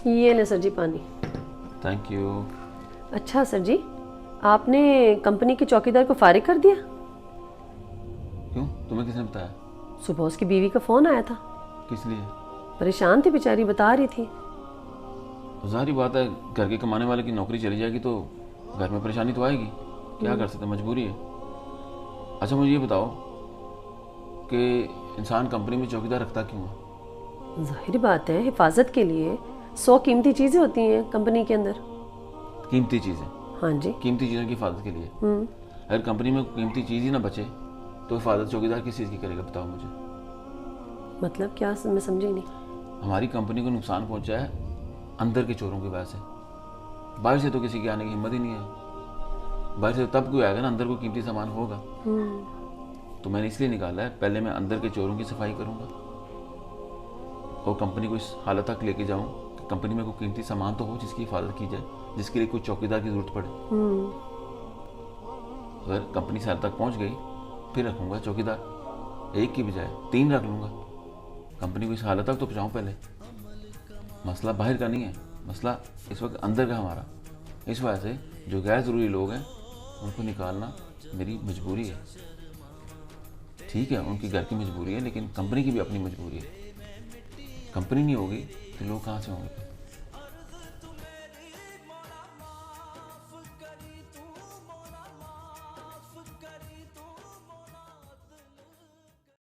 ये ले सर जी पानी। Thank you. अच्छा सर जी, आपने कंपनी के चौकीदार को फारिग कर दिया? क्यों, तुम्हें किसने बताया? सुबह उसकी बीवी का फ़ोन आया था। किस लिए? परेशान थी बेचारी, बता रही थी। तो ज़ाहिर बात है, घर के कमाने वाले की नौकरी चली जाएगी तो घर में परेशानी तो आएगी। क्या कर सकते हैं, मजबूरी है। अच्छा मुझे ये बताओ कि इंसान कंपनी में चौकीदार रखता क्यों है? जाहिर बात है, हिफाजत के लिए। 100 कीमती चीज़ें होती हैं कंपनी के अंदर। कीमती चीज़ें? हाँ जी। कीमती चीज़ों की हिफाजत के लिए? अगर कंपनी में कीमती चीज़ ही ना बचे तो हिफाजत चौकीदार किस चीज़ की करेगा, बताओ मुझे। मतलब क्या, मैं समझी नहीं। हमारी कंपनी को नुकसान पहुंचा है अंदर के चोरों की वजह से। बाहर से तो किसी की आने की हिम्मत ही नहीं है। बाहर से तो तब कोई आएगा ना, अंदर कोई कीमती सामान होगा। तो मैंने इसलिए निकाला है, पहले मैं अंदर के चोरों की सफाई करूंगा और कंपनी को इस हालत तक लेके जाऊं कि कंपनी में कोई कीमती सामान तो हो जिसकी हिफाजत की जाए, जिसके लिए कोई चौकीदार की जरूरत पड़े। अगर कंपनी से हालत तक पहुंच गई फिर रखूंगा चौकीदार, एक की बजाय 3 रख लूंगा। कंपनी को इस हालत तक तो पहुंचाऊं पहले। मसला बाहर का नहीं है, मसला इस वक्त अंदर का हमारा। इस वजह से जो गैर ज़रूरी लोग हैं उनको निकालना मेरी मजबूरी है। ठीक है, उनकी घर की मजबूरी है, लेकिन कंपनी की भी अपनी मजबूरी है। कंपनी नहीं होगी तो लोग कहाँ से होंगे?